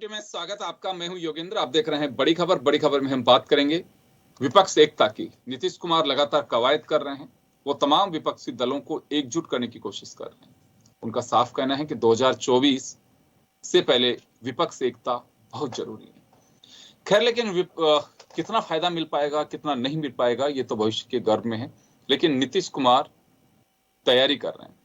में स्वागत आपका। मैं हूं योगेंद्र। आप देख रहे हैं बड़ी खबर। बड़ी खबर में हम बात करेंगे विपक्ष एकता की। नीतीश कुमार लगातार कवायद कर रहे हैं। वो तमाम विपक्षी दलों को एकजुट करने की कोशिश कर रहे हैं। उनका साफ कहना है कि 2024 से पहले विपक्ष एकता बहुत जरूरी है। खैर, लेकिन कितना फायदा मिल पाएगा, कितना नहीं मिल पाएगा, ये तो भविष्य के गर्भ में है। लेकिन नीतीश कुमार तैयारी कर रहे हैं।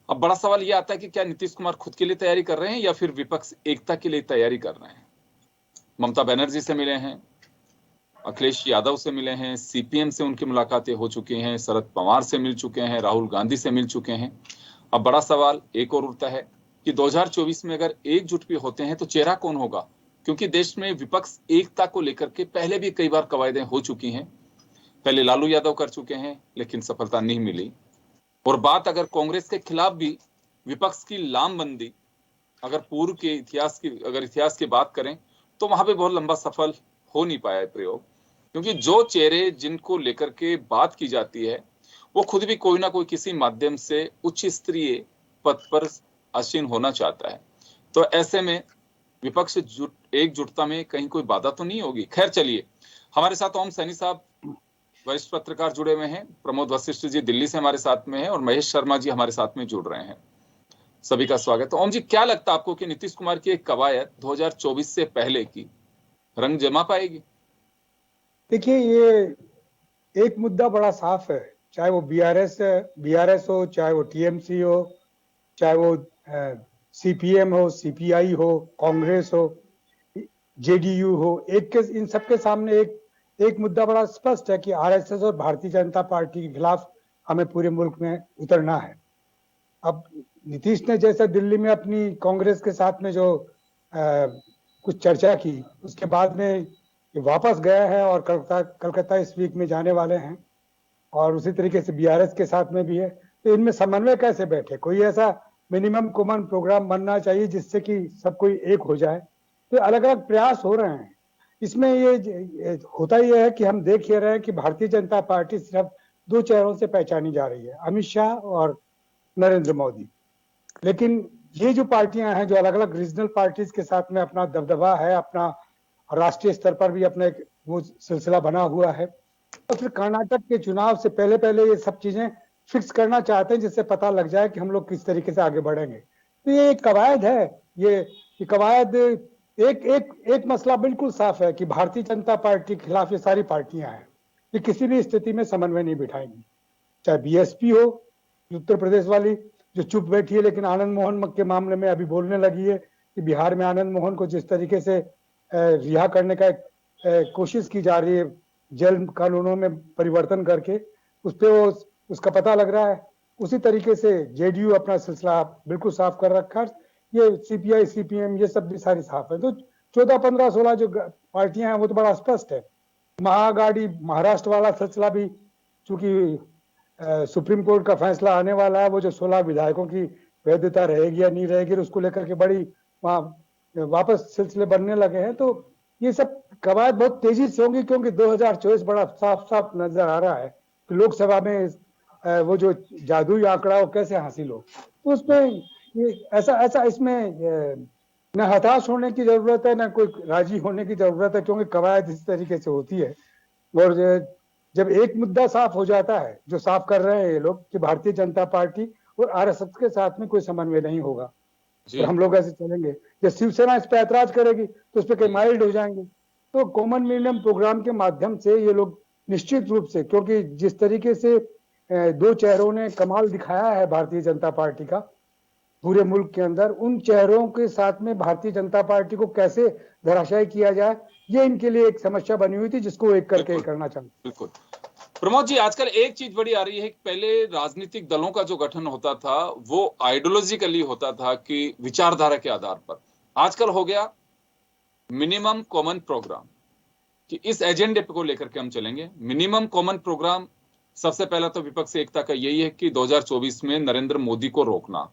अब बड़ा सवाल यह आता है कि क्या नीतीश कुमार खुद के लिए तैयारी कर रहे हैं या फिर विपक्ष एकता के लिए तैयारी कर रहे हैं। ममता बनर्जी से मिले हैं, अखिलेश यादव से मिले हैं, सीपीएम से उनकी मुलाकातें हो चुकी हैं, शरद पवार से मिल चुके हैं, राहुल गांधी से मिल चुके हैं। अब बड़ा सवाल एक और उठता है कि 2024 में अगर एकजुट भी होते हैं तो चेहरा कौन होगा, क्योंकि देश में विपक्ष एकता को लेकर के पहले भी कई बार कवायदें हो चुकी हैं। पहले लालू यादव कर चुके हैं लेकिन सफलता नहीं मिली। और बात अगर कांग्रेस के खिलाफ भी विपक्ष की लामबंदी, अगर पूर्व के इतिहास की बात करें तो वहां पे बहुत लंबा सफल हो नहीं पाया है प्रयोग, क्योंकि जो चेहरे जिनको लेकर के बात की जाती है वो खुद भी कोई ना कोई किसी माध्यम से उच्च स्तरीय पद पर आसीन होना चाहता है। तो ऐसे में विपक्ष एकजुटता में कहीं कोई बाधा तो नहीं होगी। खैर चलिए, हमारे साथ ओम सैनी साहब वरिष्ठ पत्रकार जुड़े हुए हैं, प्रमोद वशिष्ठ जी दिल्ली से हमारे साथ में हैं और महेश शर्मा जी हमारे साथ में जुड़ रहे हैं। सभी का स्वागत। तो ओम जी, क्या लगता है आपको कि नीतीश कुमार की एक कवायद 2024 से पहले की रंग जमा पाएगी? देखिए, ये एक मुद्दा बड़ा साफ है, चाहे वो बीआरएस हो, चाहे वो टीएमसी हो, चाहे वो सीपीएम हो, सीपीआई हो, कांग्रेस हो, जेडीयू हो, इन सबके सामने एक मुद्दा बड़ा स्पष्ट है कि आरएसएस और भारतीय जनता पार्टी के खिलाफ हमें पूरे मुल्क में उतरना है। अब नीतीश ने जैसा दिल्ली में अपनी कांग्रेस के साथ में जो कुछ चर्चा की, उसके बाद में ये वापस गया है और कलकत्ता इस वीक में जाने वाले हैं, और उसी तरीके से बीआरएस के साथ में भी है। तो इनमें समन्वय कैसे बैठे? कोई ऐसा मिनिमम कॉमन प्रोग्राम बनना चाहिए जिससे कि सब कोई एक हो जाए। तो अलग अलग प्रयास हो रहे हैं। इसमें ये होता ही है कि हम देख ही रहे हैं कि भारतीय जनता पार्टी सिर्फ दो चेहरों से पहचानी जा रही है, अमित शाह और नरेंद्र मोदी। लेकिन ये जो पार्टियां हैं, जो अलग अलग रीजनल पार्टीज के साथ में अपना दबदबा है, अपना राष्ट्रीय स्तर पर भी अपना एक वो सिलसिला बना हुआ है, और फिर कर्नाटक के चुनाव से पहले ये सब चीजें फिक्स करना चाहते हैं जिससे पता लग जाए कि हम लोग किस तरीके से आगे बढ़ेंगे। तो ये एक कवायद है। ये कवायद एक मसला बिल्कुल साफ है कि भारतीय जनता पार्टी के खिलाफ ये सारी पार्टियां हैं, ये किसी भी स्थिति में समन्वय नहीं बिठाएंगी। चाहे बीएसपी हो, उत्तर प्रदेश वाली, जो चुप बैठी है लेकिन आनंद मोहन के मामले में अभी बोलने लगी है कि बिहार में आनंद मोहन को जिस तरीके से रिहा करने का कोशिश की जा रही है जेल कानूनों में परिवर्तन करके, उस पर उसका पता लग रहा है। उसी तरीके से जेडीयू अपना सिलसिला बिल्कुल साफ कर रखा है। ये सीपीआई, सीपीएम, ये सब भी सारी साफ है। तो 14, 15, 16 जो पार्टियां हैं वो तो बड़ा स्पष्ट है। महाआघाड़ी, महाराष्ट्र वाला सिलसिला भी चूंकि सुप्रीम कोर्ट का फैसला आने वाला है, वो जो 16 विधायकों की वैधता रहेगी या नहीं रहेगी, उसको लेकर के बड़ी वहां वापस सिलसिले बनने लगे हैं। तो ये सब कवायद बहुत तेजी से होंगी, क्योंकि 2024 बड़ा साफ साफ नजर आ रहा है कि लोकसभा में वो जो जादुई आंकड़ा वो कैसे हासिल हो। तो उसमें ये ऐसा इसमें न हताश होने की जरूरत है, न कोई राजी होने की जरूरत है, क्योंकि कवायद इस तरीके से होती है। और जब एक मुद्दा साफ हो जाता है, जो साफ कर रहे हैं ये लोग कि भारतीय जनता पार्टी और आरएसएस के साथ में कोई समन्वय नहीं होगा जी। और हम लोग ऐसे चलेंगे। जब शिवसेना इस पर ऐतराज करेगी तो उस पर कई माइल्ड हो जाएंगे। तो कॉमन मीडियम प्रोग्राम के माध्यम से ये लोग निश्चित रूप से, क्योंकि जिस तरीके से दो चेहरों ने कमाल दिखाया है भारतीय जनता पार्टी का पूरे मुल्क के अंदर, उन चेहरों के साथ में भारतीय जनता पार्टी को कैसे धराशायी किया जाए, ये इनके लिए एक समस्या बनी हुई थी जिसको एक करके करना चाहते। बिल्कुल प्रमोद जी, आजकल एक चीज बड़ी आ रही है कि पहले राजनीतिक दलों का जो गठन होता था वो आइडियोलॉजिकली होता था कि विचारधारा के आधार पर। आजकल हो गया मिनिमम कॉमन प्रोग्राम कि इस एजेंडे को लेकर के हम चलेंगे। मिनिमम कॉमन प्रोग्राम सबसे पहला तो विपक्ष एकता का यही है कि 2024 में नरेंद्र मोदी को रोकना,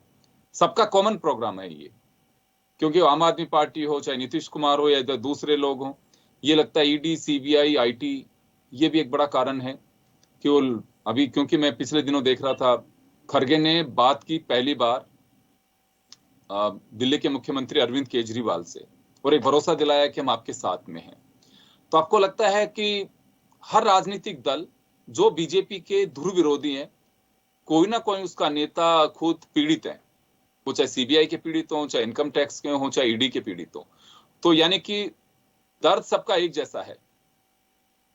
सबका कॉमन प्रोग्राम है ये। क्योंकि आम आदमी पार्टी हो, चाहे नीतीश कुमार हो या इधर दूसरे लोग हों, ये लगता है ईडी, सीबीआई, आईटी, ये भी एक बड़ा कारण है कि वो अभी, क्योंकि मैं पिछले दिनों देख रहा था, खरगे ने बात की पहली बार दिल्ली के मुख्यमंत्री अरविंद केजरीवाल से और एक भरोसा दिलाया कि हम आपके साथ में हैं। तो आपको लगता है कि हर राजनीतिक दल जो बीजेपी के ध्रुव विरोधी हैं, कोई ना कोई उसका नेता खुद पीड़ित है, वो चाहे सीबीआई के पीड़ित हो, चाहे इनकम टैक्स के हो, चाहे ईडी के पीड़ित हो, तो यानी कि दर्द सबका एक जैसा है।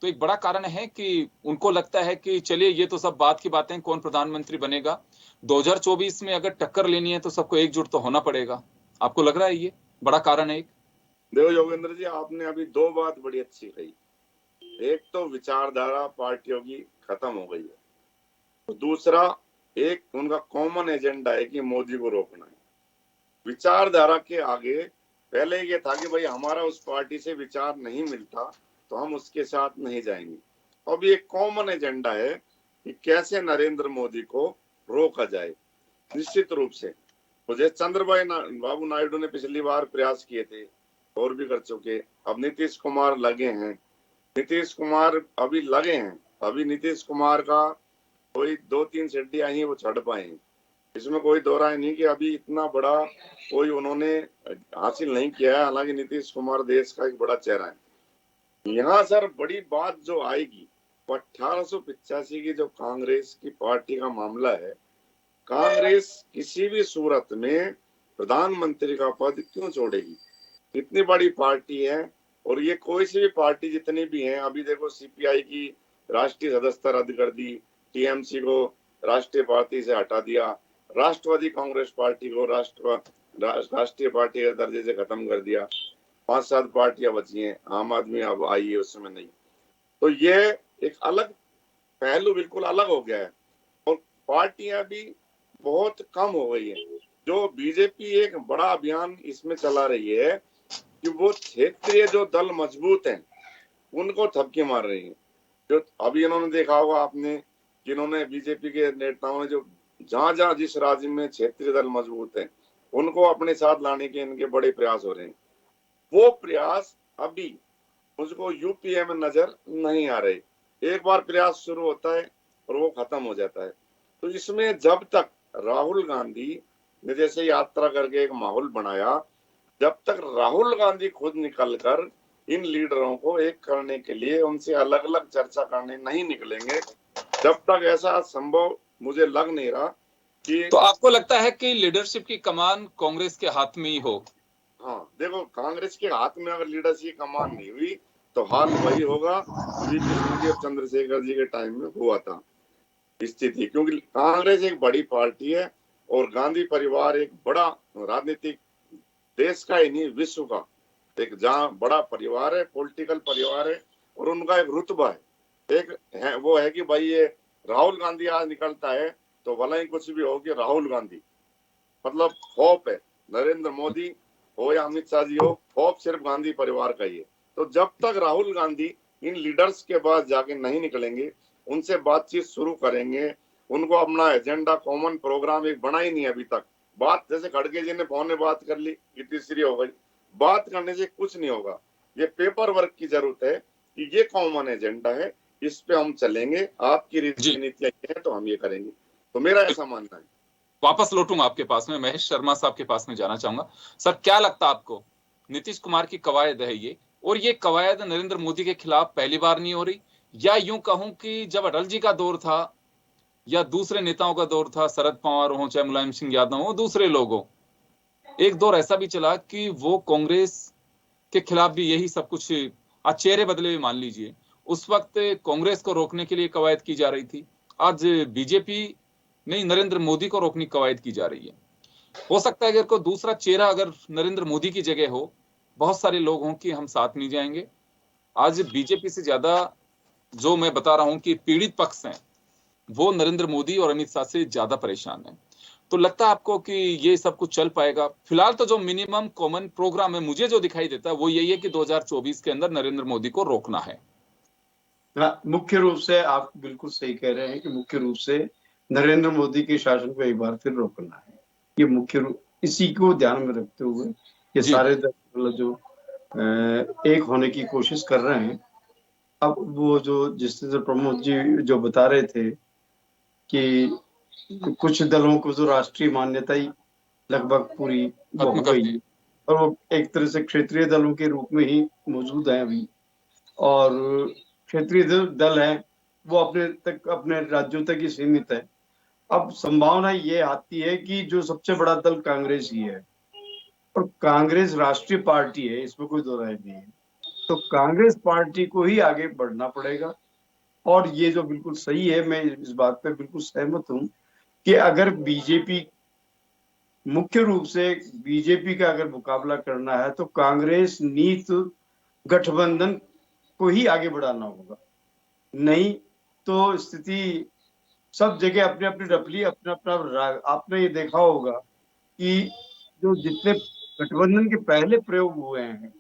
तो एक बड़ा कारण है कि उनको लगता है कि चलिए ये तो सब बात की बातें, कौन प्रधानमंत्री बनेगा, 2024 में अगर टक्कर लेनी है तो सबको एकजुट तो होना पड़ेगा। आपको लग रहा है ये बड़ा कारण है? एक देखो योगेंद्र जी, आपने अभी दो बात बड़ी अच्छी कही। एक तो विचारधारा पार्टियों की खत्म हो गई है, तो दूसरा एक उनका कॉमन एजेंडा है कि मोदी को रोकना है। विचारधारा के आगे पहले ये था कि भाई हमारा उस पार्टी से विचार नहीं मिलता तो हम उसके साथ नहीं जाएंगे। अब ये कॉमन एजेंडा है कि कैसे नरेंद्र मोदी को रोका जाए। निश्चित रूप से मुझे बाबू नायडू ने पिछली बार प्रयास किए थे और भी कर चुके। अब नीतीश कुमार लगे हैं, नीतीश कुमार अभी लगे हैं। अभी नीतीश कुमार का कोई 2-3 सीढ़ियां ही वो चढ़ पाए, इसमें कोई दो राय नहीं कि अभी इतना बड़ा कोई उन्होंने हासिल नहीं किया है। हालांकि नीतीश कुमार देश का एक बड़ा चेहरा है। यहाँ सर बड़ी बात जो आएगी, 1885 की जो कांग्रेस की पार्टी का मामला है, कांग्रेस किसी भी सूरत में प्रधानमंत्री का पद क्यों छोड़ेगी? इतनी बड़ी पार्टी है, और ये कोई सी भी पार्टी जितनी भी है, अभी देखो सीपीआई की राष्ट्रीय सदस्यता रद्द कर दी, टीएमसी को राष्ट्रीय पार्टी से हटा दिया, राष्ट्रवादी कांग्रेस पार्टी को राष्ट्रीय पार्टी के दर्जे से खत्म कर दिया, 5-7 पार्टियां बची हैं, आम आदमी अब आई है उसमें नहीं। तो ये एक अलग पहलू बिल्कुल अलग हो गया है, और पार्टियां भी बहुत कम हो गई है। जो बीजेपी एक बड़ा अभियान इसमें चला रही है कि वो क्षेत्रीय जो दल मजबूत हैं उनको थपकी मार रही है। जो अभी इन्होंने देखा होगा आपने, जिन्होंने बीजेपी के नेताओं ने जो जहां जिस राज्य में क्षेत्रीय दल मजबूत है उनको अपने साथ लाने के इनके बड़े प्रयास हो रहे हैं। वो प्रयास अभी मुझको यूपीए में नजर नहीं आ रहे। एक बार प्रयास शुरू होता है और वो खत्म हो जाता है। तो इसमें जब तक राहुल गांधी ने जैसे यात्रा करके एक माहौल बनाया, जब तक राहुल गांधी खुद निकलकर इन लीडरों को एक करने के लिए उनसे अलग अलग चर्चा करने नहीं निकलेंगे, जब तक ऐसा संभव मुझे लग नहीं रहा कि। तो आपको लगता है कि लीडरशिप की कमान कांग्रेस के हाथ में ही हो? हाँ देखो, कांग्रेस के हाथ में अगर लीडरशिप की कमान नहीं हुई तो हाल वही होगा वीपी सिंह जी और चंद्रशेखर जी के टाइम में हुआ था स्थिति। क्योंकि कांग्रेस एक बड़ी पार्टी है और गांधी परिवार एक बड़ा राजनीतिक, देश का ही नहीं विश्व का एक जहाँ बड़ा परिवार है, पॉलिटिकल परिवार है, और उनका एक रुतबा है। एक है वो है कि भाई ये राहुल गांधी आज निकलता है तो भला ही कुछ भी हो कि राहुल गांधी मतलब खौफ है, नरेंद्र मोदी हो या अमित शाह जी हो, खौफ सिर्फ गांधी परिवार का ही है। तो जब तक राहुल गांधी इन लीडर्स के पास जाके नहीं निकलेंगे, उनसे बातचीत शुरू करेंगे, उनको अपना एजेंडा कॉमन प्रोग्राम एक बना ही नहीं अभी तक। बात जैसे खड़गे जी ने फोन में बात कर ली कि तीसरी हो गई, बात करने से कुछ नहीं होगा। ये पेपर वर्क की जरूरत है कि ये कॉमन एजेंडा है, इस पे हम चलेंगे, आपकी नीतियां हैं तो हम ये करेंगे। तो मेरा ऐसा मानना है। वापस लौटूंगा आपके पास में, महेश शर्मा साहब के पास में जाना चाहूंगा। सर, क्या लगता है आपको, नीतीश कुमार की कवायद है ये, और ये कवायद नरेंद्र मोदी के खिलाफ पहली बार नहीं हो रही, या यूं कहूं कि जब अटल जी का दौर था या दूसरे नेताओं का दौर था, शरद पवार हो चाहे मुलायम सिंह यादव हो, दूसरे लोग हो, एक दौर ऐसा भी चला कि वो कांग्रेस के खिलाफ भी यही सब कुछ, आज चेहरे बदले हुए मान लीजिए। उस वक्त कांग्रेस को रोकने के लिए कवायद की जा रही थी, आज बीजेपी नहीं नरेंद्र मोदी को रोकने की कवायद की जा रही है। हो सकता है अगर कोई दूसरा चेहरा अगर नरेंद्र मोदी की जगह हो, बहुत सारे लोग हों कि हम साथ नहीं जाएंगे। आज बीजेपी से ज्यादा जो मैं बता रहा हूं कि पीड़ित पक्ष हैं, वो नरेंद्र मोदी और अमित शाह से ज्यादा परेशान है। तो लगता है आपको कि ये सब कुछ चल पाएगा? फिलहाल तो जो मिनिमम कॉमन प्रोग्राम है, मुझे जो दिखाई देता है वो यही है कि 2024 के अंदर नरेंद्र मोदी को रोकना है। हाँ, मुख्य रूप से आप बिल्कुल सही कह रहे हैं कि मुख्य रूप से नरेंद्र मोदी के शासन को एक बार फिर रोकना है। ये मुख्य रूप, इसी को ध्यान में रखते हुए ये सारे दल जो एक होने की कोशिश कर रहे हैं। अब वो जो जिस तरह प्रमोद जी जो बता रहे थे कि कुछ दलों को जो राष्ट्रीय मान्यता ही लगभग पूरी हो गई और वो एक तरह से क्षेत्रीय दलों के रूप में ही मौजूद है अभी, और क्षेत्रीय दल है वो अपने राज्यों तक ही सीमित है। अब संभावना ये आती है कि जो सबसे बड़ा दल कांग्रेस ही है, और कांग्रेस राष्ट्रीय पार्टी है, इसमें कोई दो राय नहीं है। तो कांग्रेस पार्टी को ही आगे बढ़ना पड़ेगा। और ये जो बिल्कुल सही है, मैं इस बात पे बिल्कुल सहमत हूं कि अगर बीजेपी, मुख्य रूप से बीजेपी का अगर मुकाबला करना है तो कांग्रेस नीत गठबंधन को ही आगे बढ़ाना होगा। नहीं तो स्थिति सब जगह अपने अपने रपली अपना अपना। आपने ये देखा होगा कि जो जितने गठबंधन के पहले प्रयोग हुए हैं,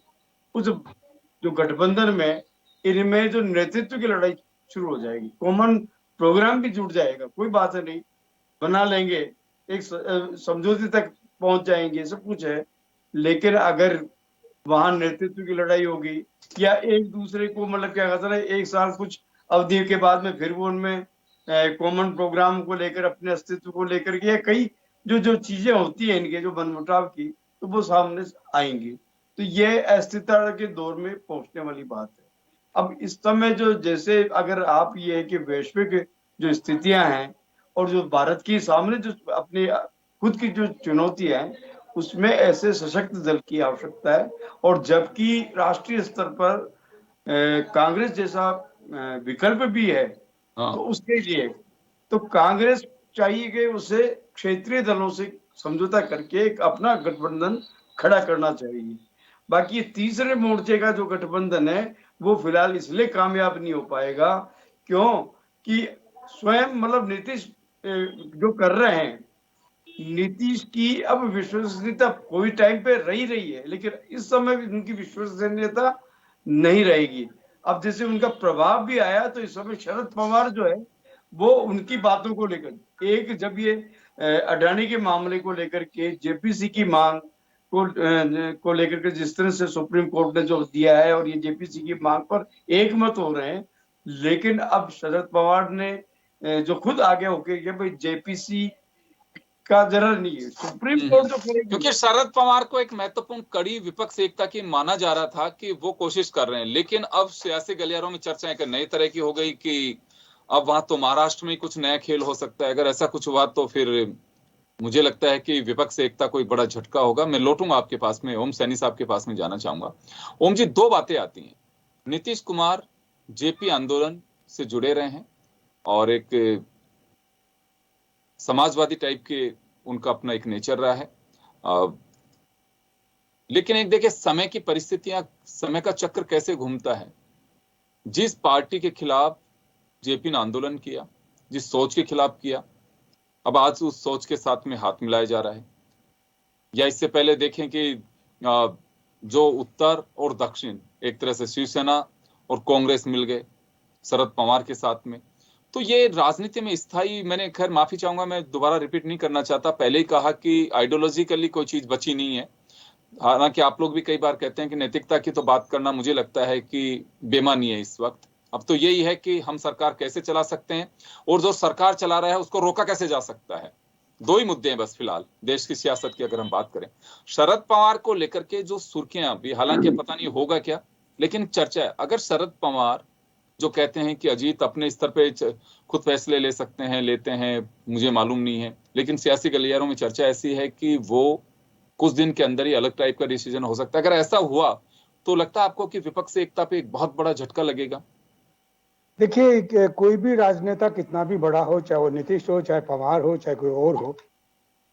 उस जो गठबंधन में इनमें जो नेतृत्व की लड़ाई शुरू हो जाएगी। कॉमन प्रोग्राम भी जुड़ जाएगा, कोई बात नहीं, बना लेंगे, एक समझौते तक पहुंच जाएंगे, सब कुछ है। लेकिन अगर वहां नेतृत्व की लड़ाई होगी या एक दूसरे को मतलब क्या कहते हैं, एक साल कुछ अवधि के बाद में फिर वो उनमें कॉमन प्रोग्राम को लेकर, अपने अस्तित्व को लेकर के कई जो जो चीजें होती हैं इनके जो मनमुटाव की, तो वो सामने आएंगी। तो ये अस्थिरता के दौर में पहुंचने वाली बात है। अब इस समय जो जैसे अगर आप ये है कि वैश्विक जो स्थितियां हैं और जो भारत के सामने जो अपनी खुद की जो चुनौतियां हैं, उसमें ऐसे सशक्त दल की आवश्यकता है। और जबकि राष्ट्रीय स्तर पर कांग्रेस जैसा विकल्प भी है, तो उसके लिए तो कांग्रेस चाहिए कि उसे क्षेत्रीय दलों से समझौता करके एक अपना गठबंधन खड़ा करना चाहिए। बाकी तीसरे मोर्चे का जो गठबंधन है वो फिलहाल इसलिए कामयाब नहीं हो पाएगा क्यों कि स्वयं मतलब नीतीश जो कर रहे हैं, नीतीश की अब विश्वसनीयता कोई टाइम पे रही है, लेकिन इस समय भी उनकी विश्वसनीयता नहीं रहेगी। अब जैसे उनका प्रभाव भी आया, तो इस समय शरद पवार जो है वो उनकी बातों को लेकर, एक जब ये अडानी के मामले को लेकर के जेपीसी की मांग को लेकर के जिस तरह से सुप्रीम कोर्ट ने जो दिया है, और ये जेपीसी की मांग पर एक मत हो रहे हैं। लेकिन अब शरद पवार ने जो खुद आगे होके भाई जेपीसी का जरूर नहीं है, सुप्रीम कोर्ट जो करेगी। क्योंकि शरद पवार को एक महत्वपूर्ण कड़ी विपक्ष एकता की माना जा रहा था कि वो कोशिश कर रहे हैं, लेकिन अब सियासी गलियारों में चर्चा एक नई तरह की हो गई कि अब वहां तो महाराष्ट्र में कुछ नया खेल हो सकता है। अगर ऐसा कुछ हुआ तो फिर मुझे लगता है कि विपक्ष एकता कोई बड़ा झटका होगा। मैं लौटूंगा आपके पास में, ओम सैनी साहब के पास में जाना चाहूंगा। ओम जी, दो बातें आती हैं। नीतीश कुमार जेपी आंदोलन से जुड़े रहे हैं और एक समाजवादी टाइप के उनका अपना एक नेचर रहा है, लेकिन एक देखिए समय की परिस्थितियां, समय का चक्र कैसे घूमता है। जिस पार्टी के खिलाफ जेपी ने आंदोलन किया, जिस सोच के खिलाफ किया, अब आज उस सोच के साथ में हाथ मिलाया जा रहा है। या इससे पहले देखें कि जो उत्तर और दक्षिण, एक तरह से शिवसेना और कांग्रेस मिल गए शरद पवार के साथ में। तो ये राजनीति में स्थायी, मैंने खैर माफी चाहूंगा, मैं दोबारा रिपीट नहीं करना चाहता, पहले ही कहा कि आइडियोलॉजिकली कोई चीज बची नहीं है। हालांकि आप लोग भी कई बार कहते हैं कि नैतिकता की तो बात करना मुझे लगता है कि बेमानी है इस वक्त। अब तो यही है कि हम सरकार कैसे चला सकते हैं और जो सरकार चला रहा है उसको रोका कैसे जा सकता है। दो ही मुद्दे हैं बस फिलहाल देश की सियासत की अगर हम बात करें। शरद पवार को लेकर के जो सुर्खियां भी, हालांकि पता नहीं होगा क्या, लेकिन चर्चा है, अगर शरद पवार जो कहते हैं कि अजीत अपने स्तर पे खुद फैसले ले सकते हैं, लेते हैं, मुझे मालूम नहीं है, लेकिन सियासी गलियारों में चर्चा ऐसी है कि वो कुछ दिन के अंदर ही अलग टाइप का डिसीजन हो सकता है। अगर ऐसा हुआ तो लगता है आपको कि विपक्ष एकता पे एक बहुत बड़ा झटका लगेगा? देखिए, कोई भी राजनेता कितना भी बड़ा हो, चाहे वो नीतीश हो, चाहे पवार हो, चाहे कोई और हो,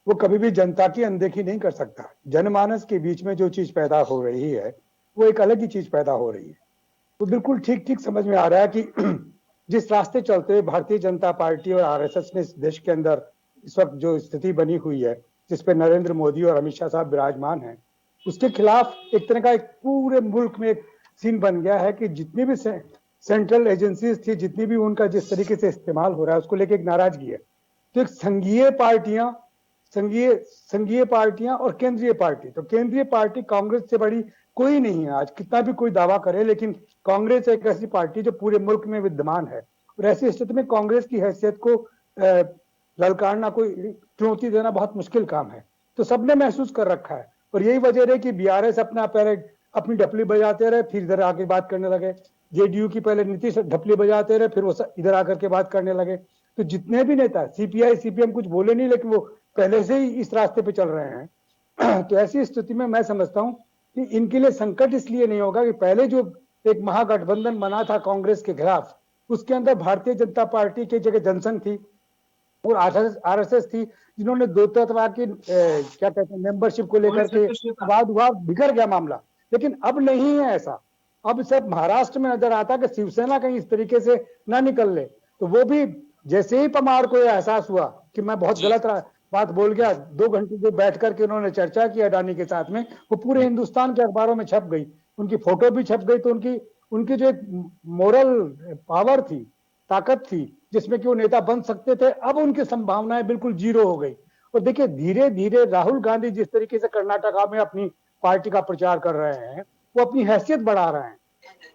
वो कभी भी जनता की अनदेखी नहीं कर सकता। जनमानस के बीच में जो चीज पैदा हो रही है वो एक अलग ही चीज पैदा हो रही है। तो बिल्कुल ठीक ठीक समझ में आ रहा है कि जिस रास्ते चलते हुए भारतीय जनता पार्टी और आरएसएस ने इस देश के अंदर इस वक्त जो स्थिति बनी हुई है, जिसपे नरेंद्र मोदी और अमित शाह साहब विराजमान हैं, उसके खिलाफ एक तरह का एक पूरे मुल्क में एक सीन बन गया है कि जितनी भी सेंट्रल एजेंसीज थी, जितनी भी उनका जिस तरीके से इस्तेमाल हो रहा है, उसको लेके एक नाराजगी है। तो एक संघीय पार्टियां और केंद्रीय पार्टी, तो केंद्रीय पार्टी कांग्रेस से बड़ी कोई नहीं है आज, कितना भी कोई दावा करे, लेकिन कांग्रेस एक ऐसी पार्टी जो पूरे मुल्क में विद्यमान है। और ऐसी स्थिति में कांग्रेस की हैसियत को ललकारना, कोई चुनौती देना बहुत मुश्किल काम है। तो सबने महसूस कर रखा है, और यही वजह है कि बीआरएस अपना पहले अपनी ढपली बजाते रहे, फिर इधर आके बात करने लगे। जेडीयू की पहले नीतीश ढपली बजाते रहे, फिर वो इधर आकर के बात करने लगे। तो जितने भी नेता, सीपीआई सीपीएम कुछ बोले नहीं, लेकिन वो पहले से ही इस रास्ते पे चल रहे हैं। तो ऐसी स्थिति में मैं समझता हूं कि इनके लिए संकट इसलिए नहीं होगा कि पहले जो एक महागठबंधन बना था कांग्रेस के खिलाफ, उसके अंदर भारतीय जनता पार्टी की जगह जनसंघ थी और आरएसएस थी, जिन्होंने दो तरह की क्या कहते हैं मेंबरशिप को लेकर के वाद बिगड़ गया मामला। लेकिन अब नहीं है ऐसा। अब सब महाराष्ट्र में नजर आता कि शिवसेना कहीं इस तरीके से ना निकल ले, तो वो भी जैसे ही पवार को एहसास हुआ कि मैं बहुत गलत बात बोल गया, 2 घंटे जो बैठ करके उन्होंने चर्चा की अडानी के साथ में, वो पूरे हिंदुस्तान के अखबारों में छप गई, उनकी फोटो भी छप गई। तो उनकी जो एक मोरल पावर थी, ताकत थी, जिसमें कि वो नेता बन सकते थे, अब उनकी संभावनाएं बिल्कुल जीरो हो गई। और देखिए, धीरे धीरे राहुल गांधी जिस तरीके से कर्नाटका में अपनी पार्टी का प्रचार कर रहे हैं, वो अपनी हैसियत बढ़ा रहे हैं।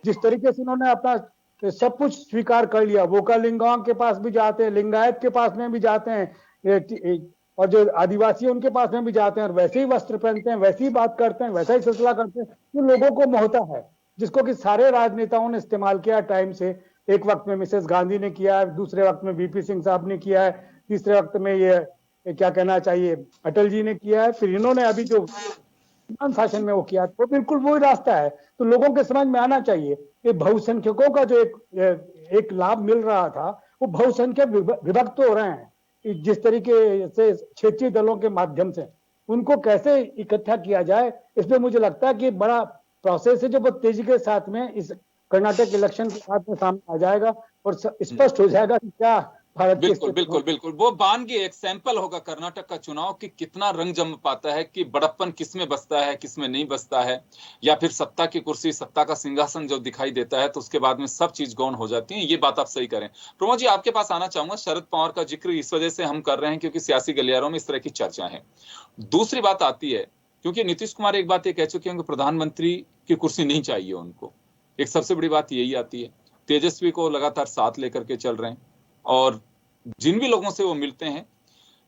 जिस तरीके से उन्होंने अपना सब कुछ स्वीकार कर लिया, वोकालिंगांग के पास भी जाते हैं, लिंगायत के पास में भी जाते हैं, और जो आदिवासी उनके पास में भी जाते हैं, और वैसे ही वस्त्र पहनते हैं, वैसे ही बात करते हैं, वैसा ही सिलसिला करते हैं, जो लोगों को मोहता है, जिसको कि सारे राजनेताओं ने इस्तेमाल किया टाइम से। एक वक्त में मिसेस गांधी ने किया है, दूसरे वक्त में वीपी सिंह साहब ने किया है, तीसरे वक्त में ये क्या कहना चाहिए अटल जी ने किया है, फिर इन्होंने अभी जो शासन में वो किया, तो बिल्कुल वही रास्ता है। तो लोगों के समझ में आना चाहिए कि बहुसंख्यकों का जो एक लाभ मिल रहा था, वो बहुसंख्यक विभक्त हो रहे हैं जिस तरीके से क्षेत्रीय दलों के माध्यम से, उनको कैसे इकट्ठा किया जाए, इसमें मुझे लगता है कि बड़ा प्रोसेस है जो बहुत तेजी के साथ में इस कर्नाटक इलेक्शन के साथ में सामने आ जाएगा और स्पष्ट हो जाएगा कि क्या भारत की बिल्कुल बिल्कुल बिल्कुल वो बानगी एक सैंपल होगा कर्नाटक का चुनाव कि कितना रंग जम पाता है, कि बड़प्पन किसमें बसता है, किसमें नहीं बसता है, या फिर सत्ता की कुर्सी, सत्ता का सिंहासन जो दिखाई देता है, तो उसके बाद में सब चीज गौण हो जाती है। ये बात आप सही करें। प्रमोद जी, आपके पास आना चाहूंगा। शरद पवार का जिक्र इस वजह से हम कर रहे हैं क्योंकि सियासी गलियारों में इस तरह की चर्चा है। दूसरी बात आती है क्योंकि नीतीश कुमार एक बात ये कह चुके हैं कि प्रधानमंत्री की कुर्सी नहीं चाहिए उनको। एक सबसे बड़ी बात यही आती है। तेजस्वी को लगातार साथ लेकर के चल रहे हैं, और जिन भी लोगों से वो मिलते हैं,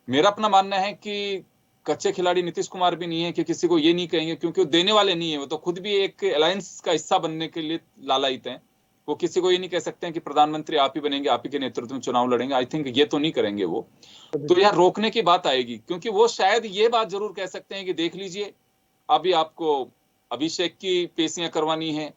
मेरा अपना मानना है कि कच्चे खिलाड़ी नीतीश कुमार भी नहीं है कि किसी को ये नहीं कहेंगे, क्योंकि वो देने वाले नहीं है। वो तो खुद भी एक अलायंस का हिस्सा बनने के लिए लालायित हैं। वो किसी को ये नहीं कह सकते हैं कि प्रधानमंत्री आप ही बनेंगे, आप ही के नेतृत्व में चुनाव लड़ेंगे। आई थिंक ये तो नहीं करेंगे वो। तो यहाँ रोकने की बात आएगी, क्योंकि वो शायद ये बात जरूर कह सकते हैं कि देख लीजिए, अभी आपको अभिषेक की पेशियां करवानी है,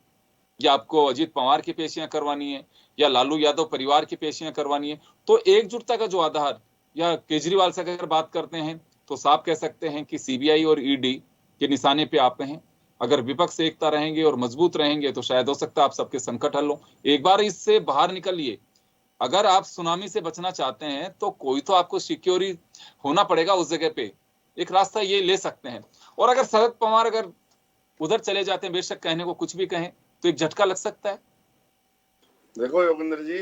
या आपको अजीत पवार की पेशियां करवानी है, या लालू यादव परिवार की पेशियां करवानी है। तो एकजुटता का जो आधार, या केजरीवाल से अगर बात करते हैं तो साफ कह सकते हैं कि सीबीआई और ईडी के निशाने पे आप हैं। अगर विपक्ष एकता रहेंगे और मजबूत रहेंगे तो शायद हो सकता है आप सबके संकट हल हो। एक बार इससे बाहर निकलिए। अगर आप सुनामी से बचना चाहते हैं तो कोई तो आपको सिक्योरी होना पड़ेगा उस जगह पे। एक रास्ता ये ले सकते हैं। और अगर शरद पवार अगर उधर चले जाते हैं, बेशक कहने को कुछ भी कहें, तो एक झटका लग सकता है। देखो योगेंद्र जी,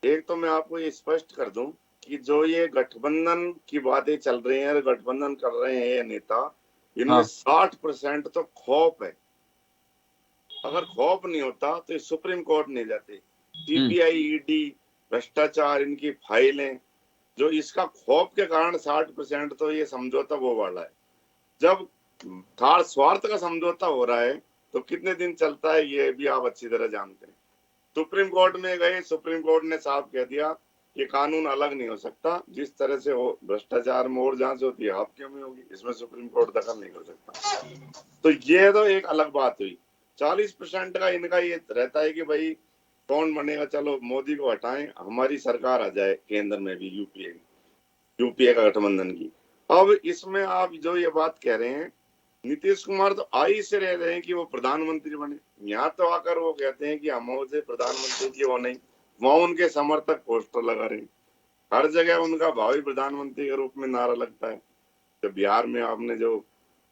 एक तो मैं आपको ये स्पष्ट कर दूं कि जो ये गठबंधन की बातें चल रही हैं, गठबंधन कर रहे हैं ये नेता, इनमें 60% तो खौफ है। अगर खौफ नहीं होता तो सुप्रीम कोर्ट नहीं जाते। सीबीआई, ईडी, भ्रष्टाचार, इनकी फाइलें, जो इसका खौफ के कारण 60% तो ये समझौता वो वाला है। जब स्वार्थ का समझौता हो रहा है तो कितने दिन चलता है ये भी आप अच्छी तरह जानते हैं। सुप्रीम कोर्ट में गए, सुप्रीम कोर्ट ने साफ कह दिया कि कानून अलग नहीं हो सकता, जिस तरह से वो भ्रष्टाचार में और जांच होती है आपके में होगी, इसमें सुप्रीम कोर्ट दखल नहीं कर सकता। तो ये तो एक अलग बात हुई। 40% का इनका ये रहता है कि भाई कौन बनेगा, चलो मोदी को हटाएं, हमारी सरकार आ जाए केंद्र में भी, यूपीए का गठबंधन की। अब इसमें आप जो ये बात कह रहे हैं, नीतीश कुमार तो आई से रह रहे हैं कि वो प्रधानमंत्री बने, यहाँ तो आकर वो कहते हैं कि हम मुझे प्रधानमंत्री की वो नहीं, वहां उनके समर्थक पोस्टर लगा रहे हैं, हर जगह उनका भावी प्रधानमंत्री के रूप में नारा लगता है। तो बिहार में आपने जो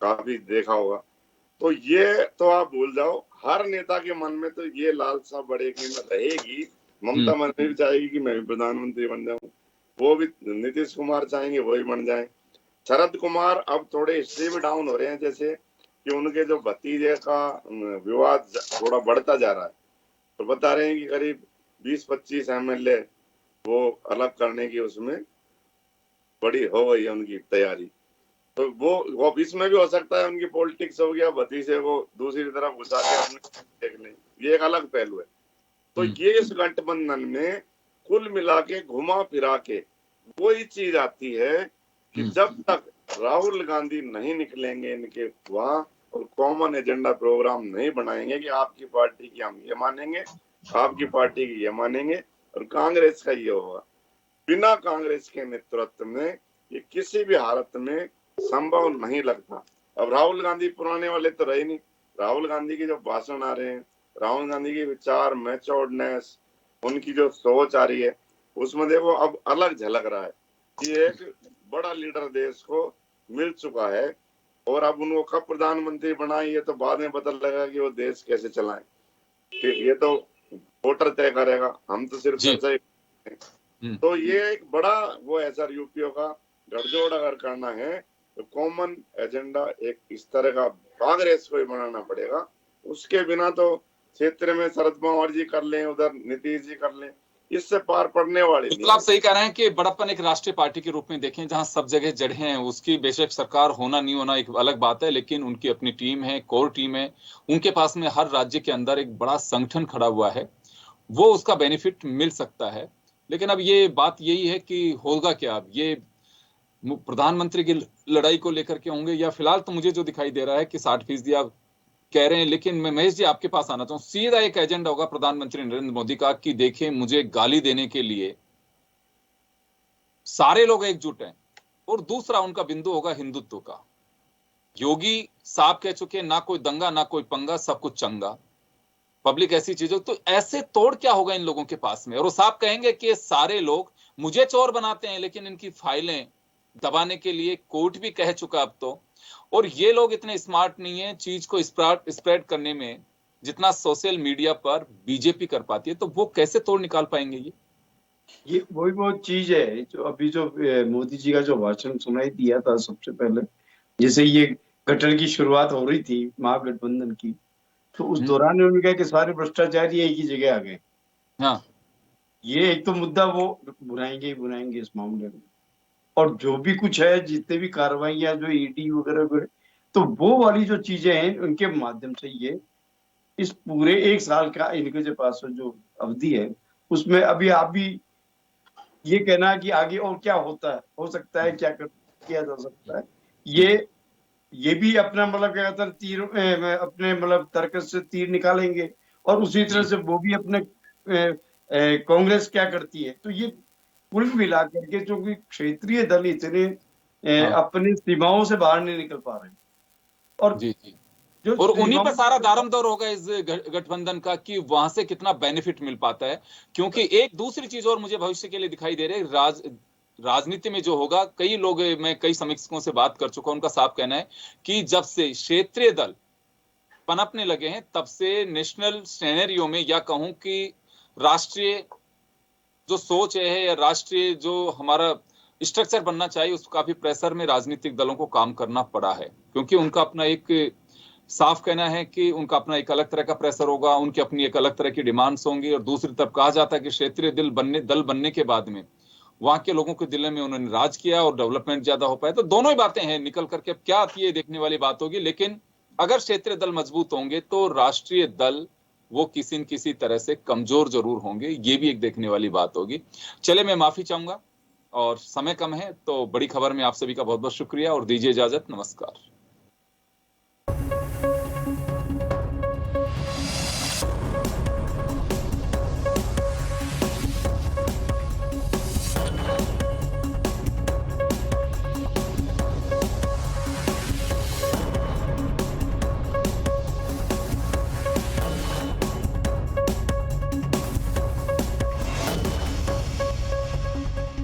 काफी देखा होगा, तो ये तो आप भूल जाओ, हर नेता के मन में तो ये लालसा बढ़ेगी में रहेगी। ममता मन में भी चाहेगी कि मैं भी प्रधानमंत्री बन जाऊं, वो भी नीतीश कुमार चाहेंगे वो भी बन जाए। शरद कुमार अब थोड़े हिस्से भी डाउन हो रहे हैं, जैसे कि उनके जो भतीजे का विवाद थोड़ा बढ़ता जा रहा है, तो बता रहे हैं कि करीब 20-25 MLA वो अलग करने की उसमें बड़ी हो गई है उनकी तैयारी। तो वो इसमें भी हो सकता है उनकी पॉलिटिक्स हो गया, भतीजे को दूसरी तरफ घुसा के अपने देख लें, ये एक अलग पहलू है। तो ये इस गठबंधन में कुल मिला के घुमा फिरा के वही चीज आती है कि जब तक राहुल गांधी नहीं निकलेंगे इनके वहां और कॉमन एजेंडा प्रोग्राम नहीं बनाएंगे कि आपकी पार्टी की हम ये मानेंगे, आपकी पार्टी की ये मानेंगे और कांग्रेस का ये होगा, बिना कांग्रेस के नेतृत्व में ये किसी भी हालत में संभव नहीं लगता। अब राहुल गांधी पुराने वाले तो रहे नहीं, राहुल गांधी के जो भाषण आ रहे हैं, राहुल गांधी के विचार, मैच्योर्डनेस, उनकी जो सोच आ रही है, उसमें देखो अब अलग झलक रहा है कि एक बड़ा लीडर देश को मिल चुका है और अब उनको कब प्रधानमंत्री बनाए ये तो बाद में पता लगा कि वो देश कैसे चलाएं, ये तो वोटर तय करेगा, हम तो सिर्फ चर्चा ही। तो ये एक बड़ा वो है सर, यूपीओ का गठजोड़ अगर करना है तो कॉमन एजेंडा एक इस तरह का कांग्रेस को ही बनाना पड़ेगा, उसके बिना तो क्षेत्र में शरद पवार जी कर लें, उधर नीतीश जी कर लें, इससे पार पड़ने वाले नहीं। आप सही कह रहे हैं कि बड़प्पन एक राष्ट्रीय पार्टी के रूप में देखें जहां सब जगह जड़ें हैं, उसकी बेशक सरकार होना नहीं होना एक अलग बात है, लेकिन उनकी अपनी टीम है, कोर टीम है, उनके पास में हर राज्य के अंदर एक बड़ा संगठन खड़ा हुआ है, वो उसका बेनिफिट मिल सकता है। लेकिन अब ये बात यही है कि होगा क्या, अब ये प्रधानमंत्री की लड़ाई को लेकर के होंगे या फिलहाल तो मुझे जो दिखाई दे रहा है कि 60% आप कह रहे हैं, लेकिन मैं महेश जी आपके पास आना चाहूँ, सीधा एक एजेंडा होगा प्रधानमंत्री नरेंद्र मोदी का कि देखिए मुझे गाली देने के लिए सारे लोग एकजुट हैं, और दूसरा उनका बिंदु होगा हिंदुत्व का। योगी साहब कह चुके ना कोई दंगा ना कोई पंगा, सब कुछ चंगा, पब्लिक ऐसी चीजों, तो ऐसे तोड़ क्या होगा इन लोगों के पास में। और वो साहब कहेंगे कि सारे लोग मुझे चोर बनाते हैं, लेकिन इनकी फाइलें दबाने के लिए कोर्ट भी कह चुका अब तो, और ये लोग इतने स्मार्ट नहीं है चीज को स्प्रेड करने में जितना सोशल मीडिया पर बीजेपी कर पाती है, तो वो कैसे तोड़ निकाल पाएंगे। ये वही बहुत चीज है जो अभी जो मोदी जी का जो भाषण सुनाई दिया था सबसे पहले, जैसे ये गठन की शुरुआत हो रही थी महागठबंधन की, तो उस दौरान उन्होंने कहा कि सारे भ्रष्टाचारी एक ही जगह आ गए। हाँ, ये एक तो मुद्दा वो बुनाएंगे इस मामले में, और जो भी कुछ है जितने भी कार्रवाइयां जो ईडी वगैरह, तो वो वाली जो चीजें हैं उनके माध्यम से ये इस पूरे 1 साल का इनके जो पास जो अवधि है उसमें अभी आप भी ये कहना कि आगे और क्या होता है, हो सकता है, क्या किया जा सकता है, ये भी अपना मतलब क्या कहते हैं तीर अपने मतलब तर्क से तीर निकालेंगे, और उसी तरह से वो भी अपने कांग्रेस क्या करती है। तो ये कुल मिला करके जो कि क्षेत्रीय दल इतने अपनी सीमाओं से बाहर नहीं निकल पा रहे हैं, और जी जी, और उन्हीं पर सारा दारमदौर होगा इस गठबंधन का कि वहां से कितना बेनिफिट मिल पाता है। क्योंकि एक दूसरी चीज और मुझे भविष्य के लिए दिखाई दे रही है, राजनीति में जो होगा, कई लोग, मैं कई समीक्षकों से बात कर चुका हूं, उनका साफ कहना है कि जब से क्षेत्रीय दल पनपने लगे हैं तब से नेशनल सिनेरियो में, या कहूं कि राष्ट्रीय जो सोच है या राष्ट्रीय जो हमारा स्ट्रक्चर बनना चाहिए, उस काफी प्रेशर में राजनीतिक दलों को काम करना पड़ा है, क्योंकि उनका अपना एक साफ कहना है कि उनका अपना एक अलग तरह का प्रेशर होगा, उनकी अपनी एक अलग तरह की डिमांड्स होंगी, और दूसरी तरफ कहा जाता है कि क्षेत्रीय दल बनने के बाद में वहां के लोगों के दिल में उन्होंने राज किया और डेवलपमेंट ज्यादा हो पाया। तो दोनों ही बातें हैं, निकल करके अब क्या आती है देखने वाली बात होगी। लेकिन अगर क्षेत्रीय दल मजबूत होंगे तो राष्ट्रीय दल वो किसी न किसी तरह से कमजोर जरूर होंगे, ये भी एक देखने वाली बात होगी। चले, मैं माफी चाहूंगा और समय कम है, तो बड़ी खबर में आप सभी का बहुत बहुत शुक्रिया और दीजिए इजाजत। नमस्कार।